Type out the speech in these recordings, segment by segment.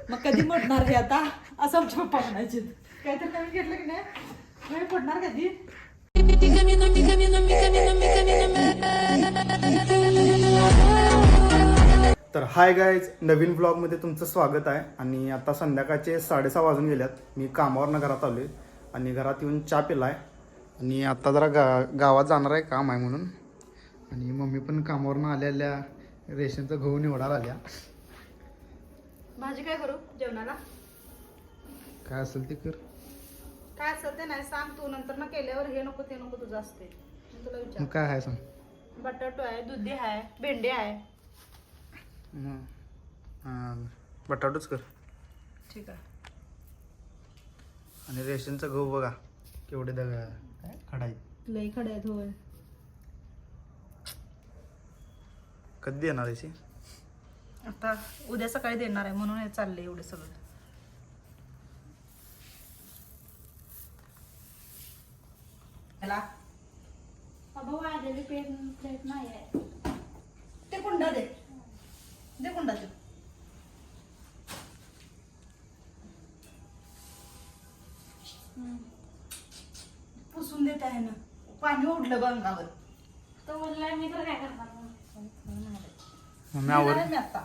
मग कधी मोडणार हे आता असं आमचे पप्पा म्हणायचे. काहीतरी नवीन घेतलं की नाही नाही पडणार कधी. तर हाय गाईज, नवीन ब्लॉगमध्ये तुमचं स्वागत आहे. आणि आता संध्याकाळचे 6:30 वाजून गेल्यात. मी कामावरनं घरात आलो आहे आणि घरात येऊन चहा पिला आहे आणि आता जरा गावात जाणार आहे, काम आहे म्हणून. आणि मम्मी पण कामावरनं आल्या रेशनचं गहू निवडायला आल्या. भाजी काय करू जेवणाला? काय असेल ते कर. काय असेल ते नाही सांग तू, नंतर ना केल्यावर हे नको ते नको तुझं असते. मी तुला मग विचार. काय आहे सांग. बटाटो आहे, दुधी आहे, भेंडी आहे. बटाटोच कर. ठीक आहे. आणि रेशनचं गहू बघा केवढे खडाई लई खडे आहेत होय. कधी देणार आहे? आता उद्या सकाळी देणार आहे म्हणून हे चाललंय एवढं सगळं. प्लेट नाही आहे ते कुंडा दे कुंडा दे. पुसून देत आहे ना, पाणी उडलं गंगावर. तो बोललाय मी तर काय करणार. मम्मी आवड मी आता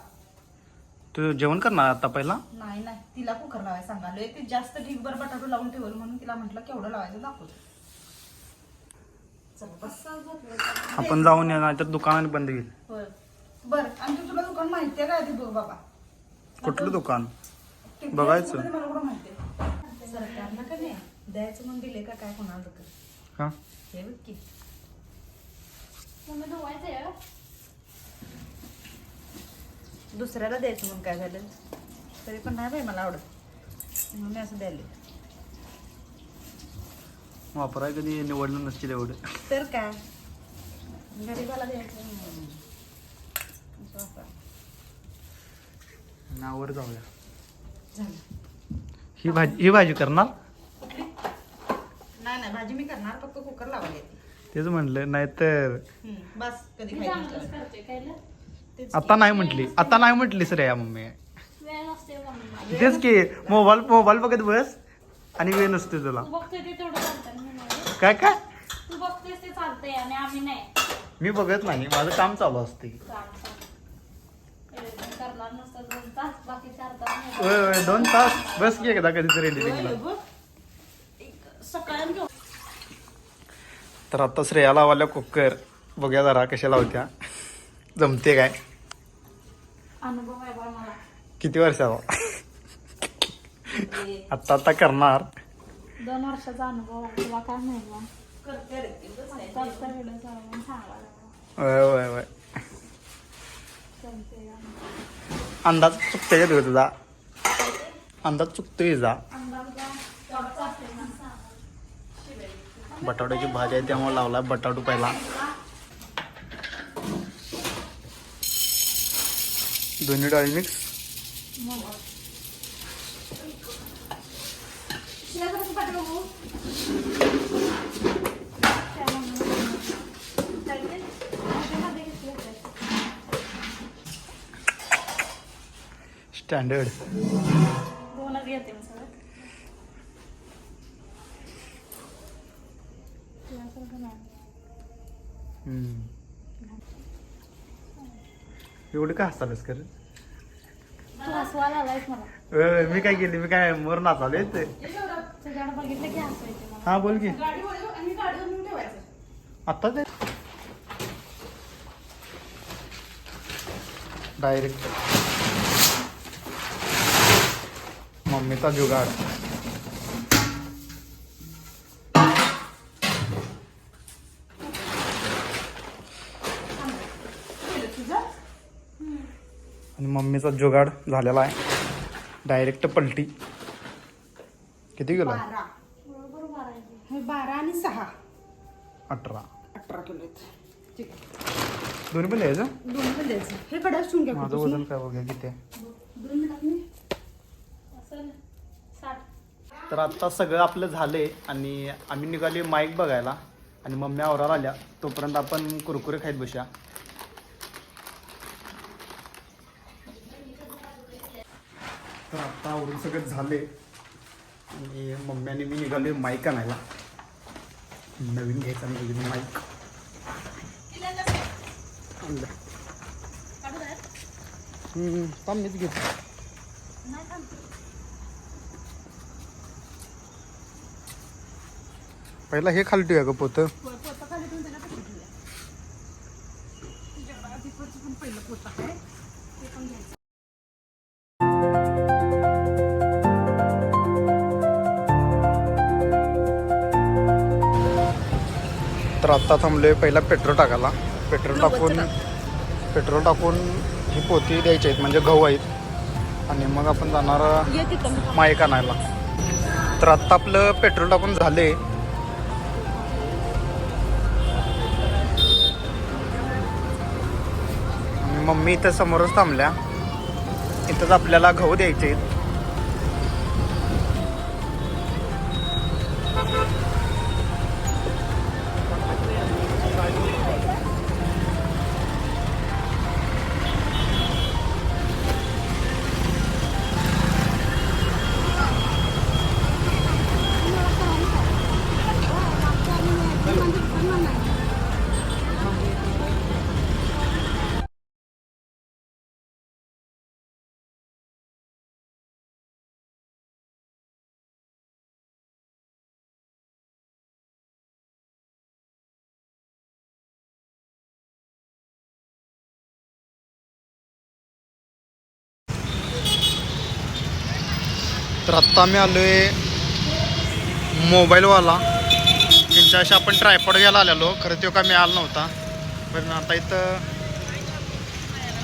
तू जेवण करणार आता पहिला? नाही तिला कुकर लावायला सांगालोय. ती जास्त ढीगभर बटाटो लावून ठेवल म्हणून तिला म्हटलं केवढं लावायचं दाखवतो. आपण जाऊन या, नाही तर दुकानाने बंद होईल. होय बर. आणि तुला दुकान माहितीये का आधी बघ बाबा. कुठलं दुकान ते बघायचं? मला कुठं माहितीये. सरकारनं का नाही द्यायचं म्हणून दिले का काय कोणाला दुकान? का हे बघ की दुसऱ्याला द्यायचं म्हणून काय झालं तरी पण नाही बाई मला आवडत म्हणून मी असं द्यायला. वापराय कधी निवडलं नसतील एवढं. तर काय गरीबाला द्यायचं. नावावर जाऊया. झालं. ही भाजी करणार? कुठली? नाही भाजी मी करणार, फक्त कुकर लावायला येते. तेच म्हणलं, नाहीतर बस कधी खायचं. आता नाही म्हटली सर या मम्मी. तेच की मोबाईल बघत बस आणि वेळ नसते तुला. काय काय तू बघतेस ते चालतंय आणि आम्ही नाही. मी बघत नाही, माझं काम चालू असते. करणार नसतं 2 तास, बाकी 4 तास. होय 2 तास बस की एकदा कधीतरी एडिटिंगला. सकाळी घेऊ. तर आता श्रेया लावाल्या कुकर, बघूया जरा कशा लावत्या, जमते काय. अनुभव आहे बा मला. किती वर्षाचा? आता करणार. 2 वर्षाचा अनुभव आहे. तुला काय माहिती बा? करते रे ती. होय अंदाज चुकतोय का तुझा? अंदाज चुकतोय जा. बटाट्याची भाजी आहे त्यामुळे लावला बटाटू पहिला. दोन्ही डाळी मिक्स. स्टँडर्ड. 2च घेते मी सगळं. एवढी का हसालस कर? तू हसवायला आलायस मला. मी काय केली? मी काय मोर नाचाले ते. तुझ्याकडे बघितलं की हसायचे मला. हा बोल की. गाडीवर आणि गाडीवर नेऊन ठेवायचं. आता ते डायरेक्ट मम्मीचा जुगाड. आणि मम्मीचा जुगाड झालेला आहे. डायरेक्ट पलटी. किती किलो? 12. बरोबर आहे. 12 आणि 6 18 किलो आहेत. ठीक आहे. दोन्ही पण द्यायचं? दोन्ही पण द्यायचं. हे कडाच ठेवून घ्या. माझं वजन काय बघा किती आहे. 2 मिनिटांनी असं 60. तर आता सगळं आपलं झालंय आणि आम्ही निघाली माईक बघायला आणि मम्मी आवराला आल्या. तोपर्यंत आपण कुरकुरे खाईत बसूया. तर आता आवरून सगळं झाले आणि मम्मी आणि मी निघाले माईक आणायला. नवीन घ्यायचा नवीन माईक आणलं. थांब मीच घेतो. पहिला हे खाली ठेवूया ग पोतं. तर आत्ता थांबलोय पहिला पेट्रोल टाकायला. पेट्रोल टाकून ही पोती द्यायची आहेत म्हणजे गहू आहेत आणि मग आपण जाणार माईक आणायला. तर आत्ता आपलं पेट्रोल टाकून झाले. मम्मी इथं समोरच थांबल्या. इथंच आपल्याला गहू द्यायचे आहेत. तर आत्ता आम्ही आलो आहे मोबाईलवाला. त्यांच्याशी आपण ट्रायपॉड घ्यायला आलेलो, खरं तो काय मिळाला नव्हता. पण आता इथं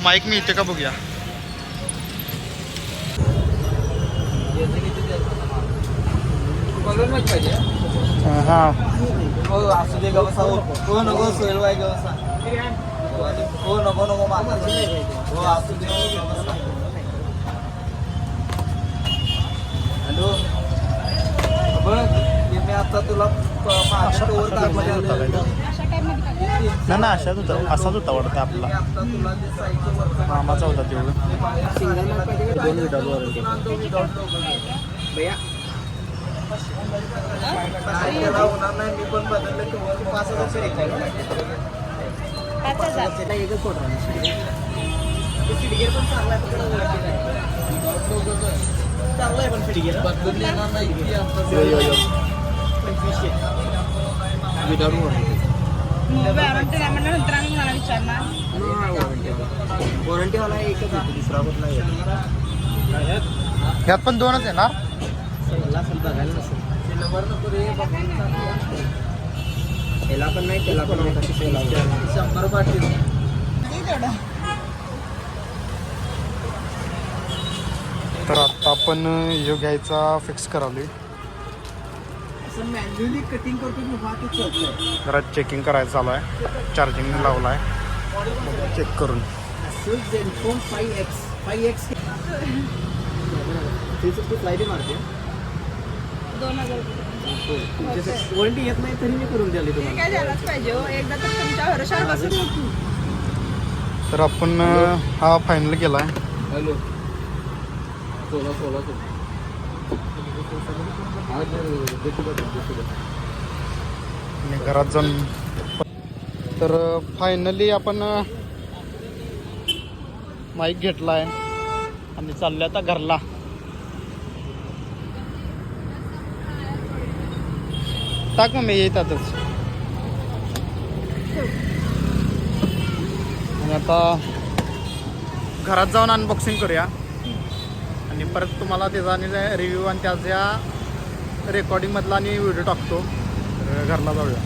माईक मिळते का बघूया. हां असू दे गवसा हो नको सोयलवाय गवसा हो नको नको मागायची हो असू दे हॅलो बघ मी आता तुला माझ्या टोवर दाखवलं ना अशाच होता, असाच होता वाटतं आपला. आता तुला ते साईडचं वर मामाचा होता तेवढं. दोन भैया त्याला होणार नाही. मी पण बदललं की 5,000 एकच फोटो पण चांगला आहे पण फिडगिर बदलून येणार नाही की आता 2500 वॉरंटीवाला एकच आहे, दुसरा कुठला ह्यात पण दोनच आहे ना. बघायला नसेल नंबर नको रे याला पण नाही त्याला पण नाही 100 पाठील. तर आता आपण यो घ्यायचा फिक्स करावली. असं मॅन्युअली कटिंग करतो की हा ते चालतंय. जरा चेकिंग करायचं चालू आहे. चार्जिंग लावला आहे चेक करून. Asus Zenfone 5X त्याचं फ्लाईट मारते 2000 वॉरंटी येत नाही तरी मी करून द्याली तुम्हाला. काय झालंच पाहिजे हो, एकदा तर तुमच्या भरोशावर बसून तर आपण हा फायनल केला आहे. हॅलो 16 आणि घरात जाऊन तर फायनली आपण माईक घेतला आहे आणि चाललो आता घरला. टाक मग मी येतातच. आणि आता घरात जाऊन अनबॉक्सिंग करूया आणि परत तुम्हाला त्याचा आणि रिव्ह्यू आणि त्याच्या रेकॉर्डिंगमधला आणि व्हिडिओ टाकतो. तर घरला जाऊया.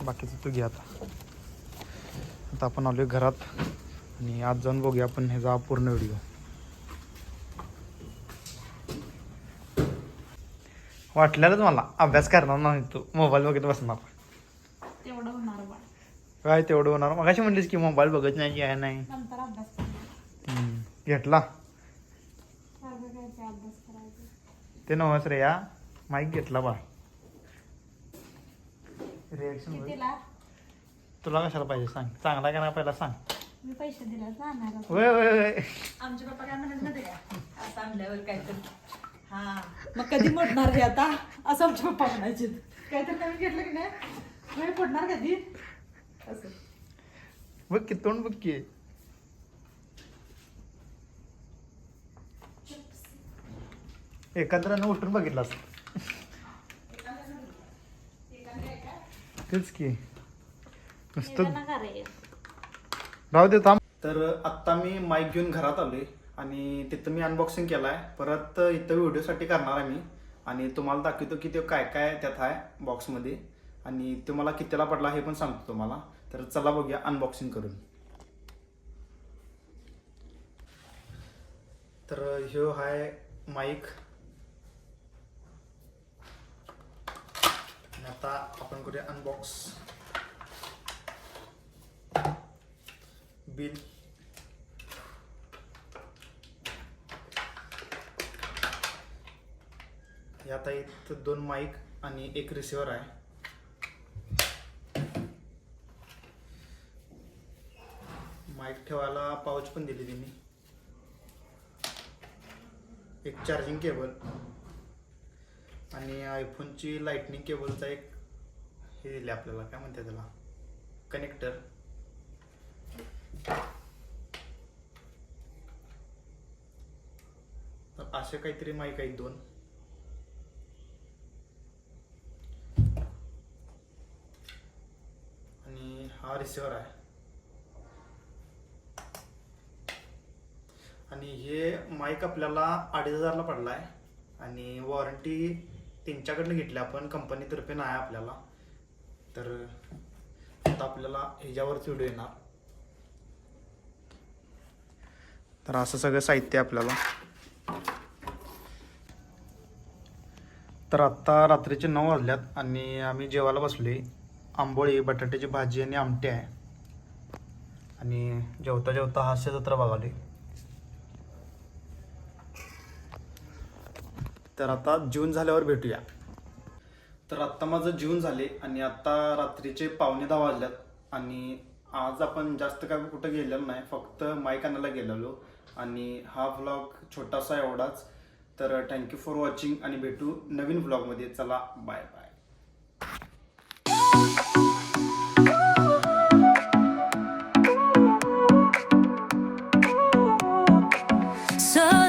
बाकीचं तू घे. आता आपण आलोय घरात आणि आज जाऊन बघूया आपण ह्याचा पूर्ण व्हिडिओ. वाटलेलंच मला अभ्यास करणार नाही तू मोबाईल बघत बसणार. तेवढं होणार बा. काय तेवढं होणार मग अशी म्हणलीस की मोबाईल बघत नाही काय नाही. नंतर अभ्यास करणार. घेतला सारखं काय ते अभ्यास करायचं. ते नवस रे या माईक घेतला बा. रिएक्शन कितीला? तुला कशाला पाहिजे सांग. चांगला का नाही पहिला सांग. मी पैसे दिला जाणार. वय वय वय आमचे पप्पा काय म्हणत नव्हते का असं आणल्यावर काहीतरी हा मग कधी मोडणार रे आता असं आमचे पप्पा म्हणायचे. काहीतरी नवीन घेतलं की नाही नाही पडणार कधी असं. बघ की तोंड बघ की. एखाद्यानं उठून बघितलास तेच की नुसतं नका रे. राहू दे थांब. तर आत्ता मी माईक घेऊन घरात आलोय आणि तिथं मी अनबॉक्सिंग केलाय. परत इथं व्हिडिओसाठी करणार आहे मी आणि तुम्हाला दाखवतो की ते काय काय त्यात आहे बॉक्समध्ये आणि ते मला कितीला पडला हे पण सांगतो तुम्हाला. तर चला बघूया अनबॉक्सिंग करून. तर ह्यो आहे माईक. आता आपण करूया अनबॉक्स. बिल यात आहेत 2 माईक आणि 1 रिसिव्हर आहे. माईक ठेवायला पाऊच पण दिली त्यांनी. एक चार्जिंग केबल आणि आयफोनची लाइटनिंग केबलचा एक हे दिले आपल्याला काय म्हणते त्याला कनेक्टर. तर असे काहीतरी माईक आहेत 2 आणि हा रिसिव्हर आहे. आणि हे माईक आपल्याला 2500ला पडला आहे आणि वॉरंटी त्यांच्याकडनं घेतली आपण कंपनीतर्फे नाही आपल्याला. तर आता आपल्याला ह्याच्यावरच व्हिडिओ येणार. तर असं सगळं साहित्य आपल्याला. तर आत्ता रात्रीचे 9 वाजल्यात आणि आम्ही जेवायला बसलोय. आंबोळी बटाट्याची भाजी आणि आमटी आहे आणि जेवता जेवता हास्यजत्रा बघालोय. तर आता जेवण झाल्यावर भेटूया. तर आत्ता माझं जेवण झाले आणि आत्ता रात्रीचे 9:15 वाजल्यात आणि आज आपण जास्त काय कुठं गेलेलो नाही. फक्त माईक आणायला गेलेलो आणि हा व्लॉग छोटासा एवढाच. तर थँक्यू फॉर वॉचिंग आणि भेटू नवीन व्लॉगमध्ये. चला बाय बाय.